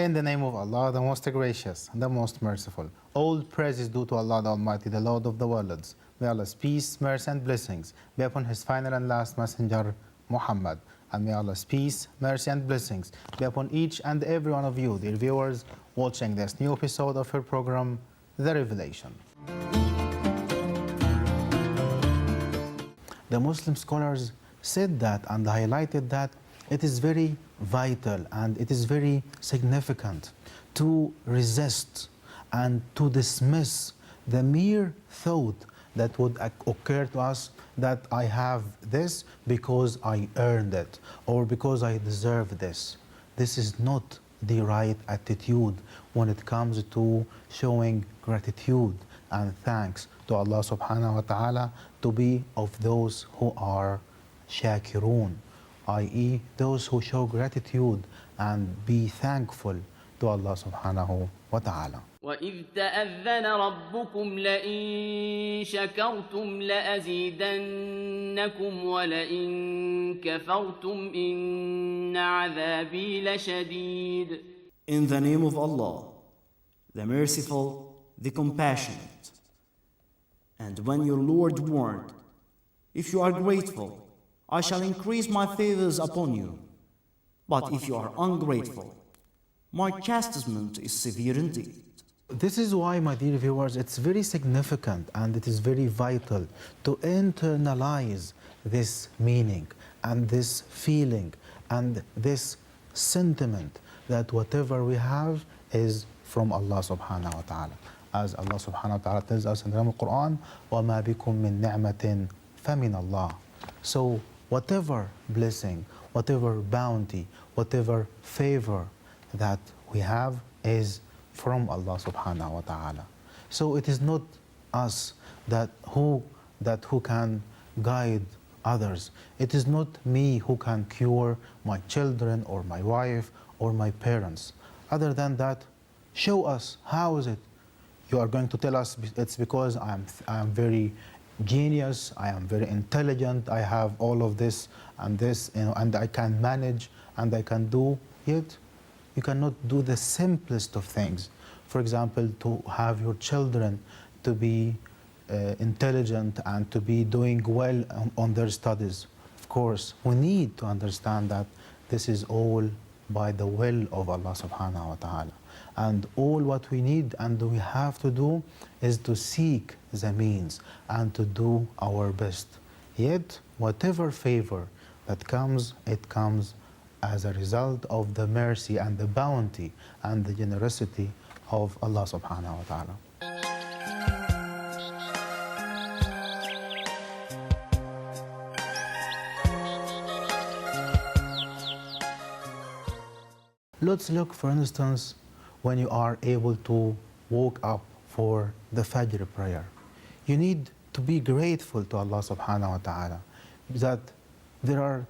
In the name of Allah, the most gracious, the most merciful. All praise is due to Allah the Almighty, the Lord of the worlds. May Allah's peace, mercy and blessings be upon His final and last messenger, Muhammad. And may Allah's peace, mercy and blessings be upon each and every one of you, dear viewers, watching this new episode of her program, The Revelation. The Muslim scholars said that and highlighted that it is very vital and it is very significant to resist and to dismiss the mere thought that would occur to us that I have this because I earned it or because I deserve this. This is not the right attitude when it comes to showing gratitude and thanks to Allah subhanahu wa ta'ala, to be of those who are shakirun, i.e. those who show gratitude and be thankful to Allah subhanahu wa ta'ala. وَإِذْ تَأَذَّنَ رَبُّكُمْ لَئِن شَكَرْتُمْ لَأَزِيدَنَّكُمْ وَلَئِن كَفَرْتُمْ إِنَّ عَذَابِي لَشَدِيدٌ. In the name of Allah, the Merciful, the Compassionate. And when your Lord warned, if you are grateful, I shall increase my favors upon you. But if you are ungrateful, my chastisement is severe indeed. This is why, my dear viewers, it's very significant and it is very vital to internalize this meaning and this feeling and this sentiment that whatever we have is from Allah subhanahu wa ta'ala. As Allah subhanahu wa ta'ala tells us in the Quran, وَمَا بِكُم مِّن نِعْمَةٍ فَمِنَ اللَّهِ. So whatever blessing, whatever bounty, whatever favor that we have is from Allah subhanahu wa ta'ala. So it is not us that who can guide others. It is not me who can cure my children or my wife or my parents. Other than that, show us how is it. You are going to tell us it's because I am very genius, I am very intelligent, I have all of this, and I can manage and I can do. Yet you cannot do the simplest of things. For example, to have your children to be intelligent and to be doing well on their studies. Of course, we need to understand that this is all by the will of Allah subhanahu wa ta'ala. And all what we need and we have to do is to seek the means and to do our best. Yet, whatever favor that comes, it comes as a result of the mercy and the bounty and the generosity of Allah subhanahu wa ta'ala. Let's look, for instance, when you are able to wake up for the Fajr prayer. You need to be grateful to Allah subhanahu wa ta'ala that there are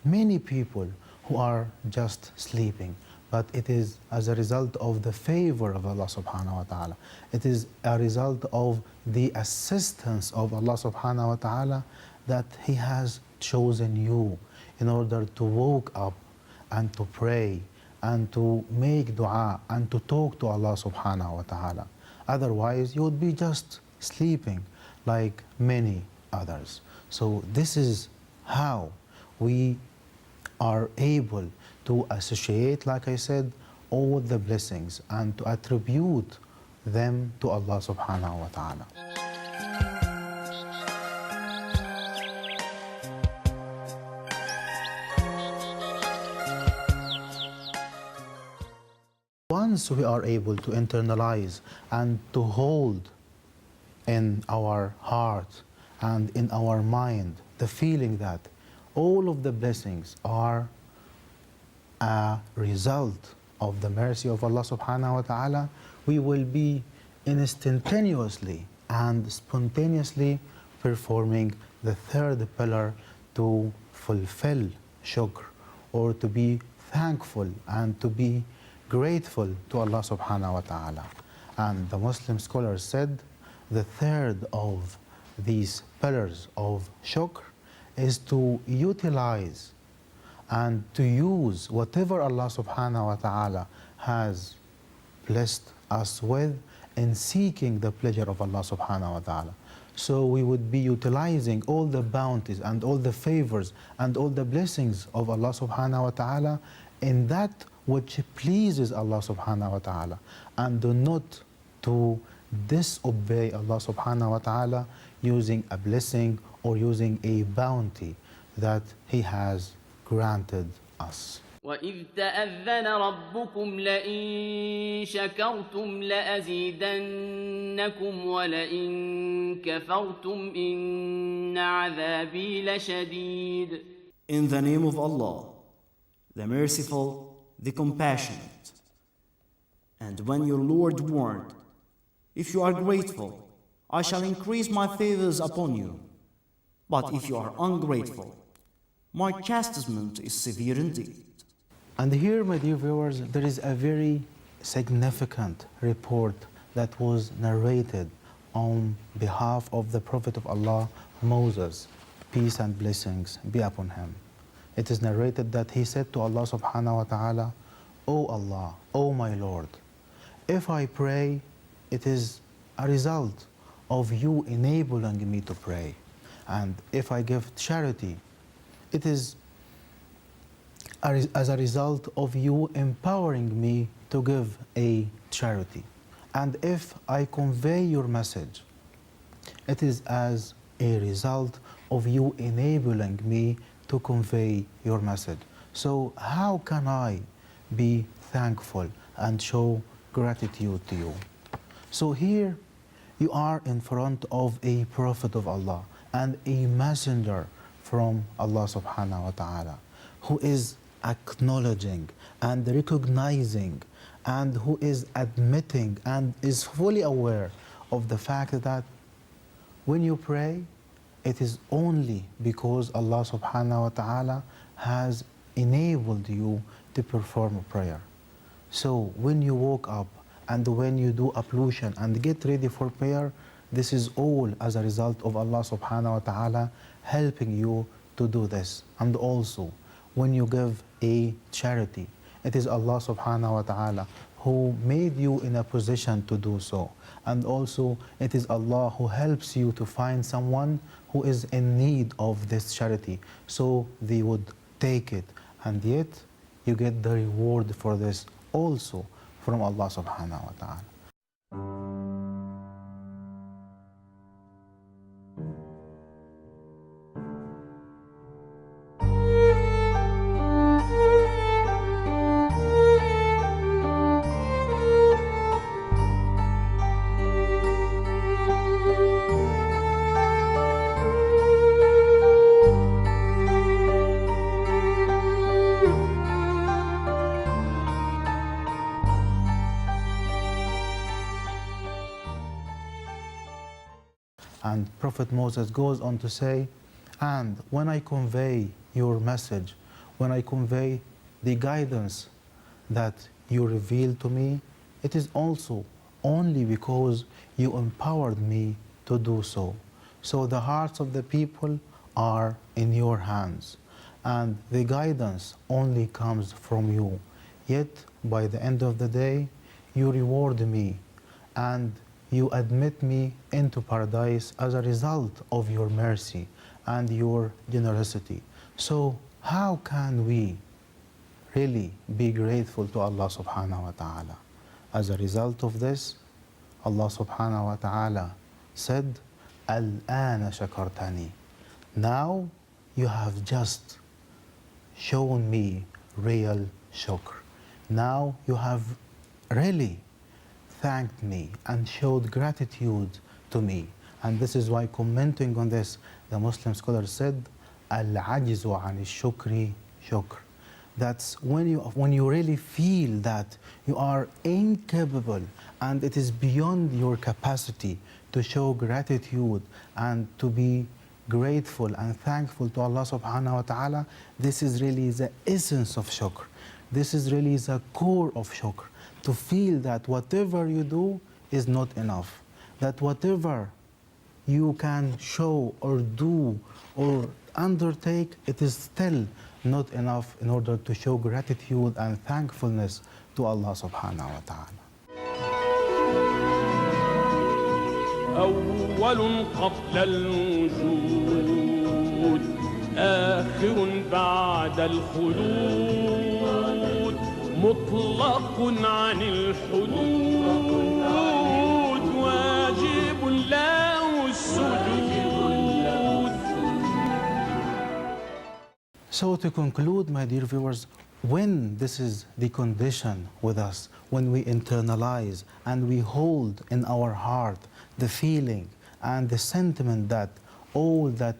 many people who are just sleeping, but it is as a result of the favor of Allah subhanahu wa ta'ala. It is a result of the assistance of Allah subhanahu wa ta'ala that He has chosen you in order to wake up and to pray and to make dua and to talk to Allah subhanahu wa ta'ala. Otherwise, you would be just sleeping like many others. So this is how we are able to associate, like I said, all the blessings and to attribute them to Allah subhanahu wa ta'ala. Once we are able to internalize and to hold in our heart and in our mind the feeling that all of the blessings are a result of the mercy of Allah subhanahu wa ta'ala, we will be instantaneously and spontaneously performing the third pillar to fulfill shukr, or to be thankful and to be grateful to Allah subhanahu wa ta'ala. And the Muslim scholars said the third of these pillars of shukr is to utilize and to use whatever Allah subhanahu wa ta'ala has blessed us with in seeking the pleasure of Allah subhanahu wa ta'ala. So we would be utilizing all the bounties and all the favors and all the blessings of Allah subhanahu wa ta'ala in that which pleases Allah subhanahu wa ta'ala, and do not to disobey Allah subhanahu wa ta'ala using a blessing or using a bounty that He has granted us. وَإِذْ تَأَذَّنَ رَبُّكُمْ لَئِن شَكَرْتُمْ لَأَزِيدَنَّكُمْ وَلَئِن كَفَرْتُمْ إِنَّ عَذَابِي لَشَدِيدٌ. In the name of Allah, the Merciful, the Compassionate. And when your Lord warned, if you are grateful, I shall increase my favors upon you. But if you are ungrateful, my chastisement is severe indeed. And here, my dear viewers, there is a very significant report that was narrated on behalf of the Prophet of Allah, Moses, peace and blessings be upon him. It is narrated that he said to Allah subhanahu wa ta'ala, O Allah, O my Lord, if I pray, it is a result of you enabling me to pray. And if I give charity, it is as a result of you empowering me to give a charity. And if I convey your message, it is as a result of you enabling me to convey your message. So how can I be thankful and show gratitude to you? So here you are in front of a prophet of Allah and a messenger from Allah subhanahu wa ta'ala, who is acknowledging and recognizing and who is admitting and is fully aware of the fact that when you pray, it is only because Allah subhanahu wa ta'ala has enabled you to perform a prayer. So when you woke up and when you do ablution and get ready for prayer, this is all as a result of Allah subhanahu wa ta'ala helping you to do this. And also, when you give a charity, it is Allah subhanahu wa ta'ala who made you in a position to do so. And also, it is Allah who helps you to find someone who is in need of this charity, so they would take it. And yet, you get the reward for this also from Allah subhanahu wa ta'ala. And Prophet Moses goes on to say, and when I convey your message, when I convey the guidance that you reveal to me, it is also only because you empowered me to do so. So the hearts of the people are in your hands, and the guidance only comes from you. Yet, by the end of the day, you reward me and you admit me into paradise as a result of your mercy and your generosity. So how can we really be grateful to Allah subhanahu wa ta'ala? As a result of this, Allah subhanahu wa ta'ala said, Al-ana shakartani. Now you have just shown me real shukr. Now you have really thanked me and showed gratitude to me. And this is why, commenting on this, the Muslim scholar said, Al-ajizu an shukri shukr. That's when you really feel that you are incapable and it is beyond your capacity to show gratitude and to be grateful and thankful to Allah subhanahu wa ta'ala. This is really the essence of shukr. This is really the core of shukr. To feel that whatever you do is not enough, that whatever you can show or do or undertake, it is still not enough in order to show gratitude and thankfulness to Allah subhanahu wa ta'ala. أول قبل الوجود آخر بعد الخلود مطلق عن الحدود واجب له السجود. So to conclude, my dear viewers, when this is the condition with us, when we internalize and we hold in our heart the feeling and the sentiment that all that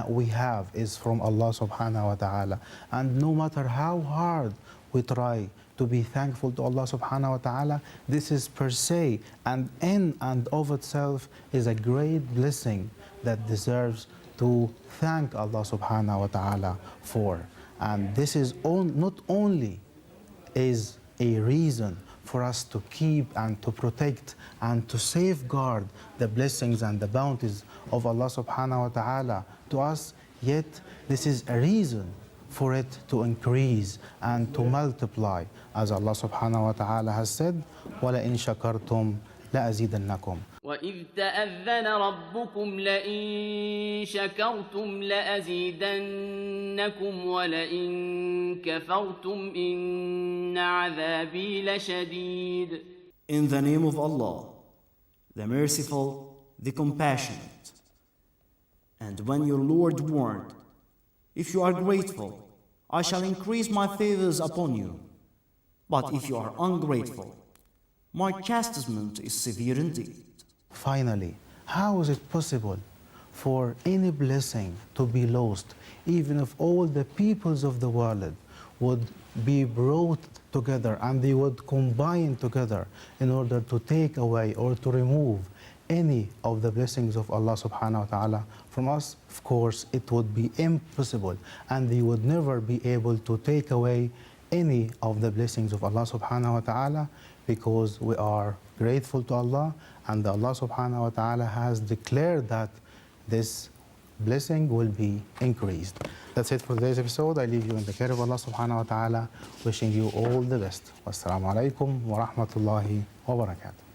we have is from Allah subhanahu wa ta'ala, and no matter how hard we try to be thankful to Allah subhanahu wa ta'ala, this is per se and in and of itself is a great blessing that deserves to thank Allah subhanahu wa ta'ala for. And this is not only is a reason for us to keep and to protect and to safeguard the blessings and the bounties of Allah subhanahu wa ta'ala to us, yet this is a reason for it to increase and to multiply, as Allah subhanahu wa ta'ala has said, وَلَئِن شَكَرْتُمْ لَأَزِيدَنَّكُمْ. وإذ تأذن ربكم لئن شكرتم لأزيدنكم ولئن كفرتم إن عذابي لشديد. In the name of Allah, the Merciful, the Compassionate. And when your Lord warned, if you are grateful, I shall increase my favors upon you. But if you are ungrateful, my chastisement is severe indeed. Finally, how is it possible for any blessing to be lost, even if all the peoples of the world would be brought together and they would combine together in order to take away or to remove any of the blessings of Allah subhanahu wa ta'ala from us? Of course, it would be impossible, and they would never be able to take away any of the blessings of Allah subhanahu wa ta'ala, because we are grateful to Allah, and Allah subhanahu wa ta'ala has declared that this blessing will be increased. That's it for today's episode. I leave you in the care of Allah subhanahu wa ta'ala, wishing you all the best. Wassalamu alaikum wa rahmatullahi wa barakatuh.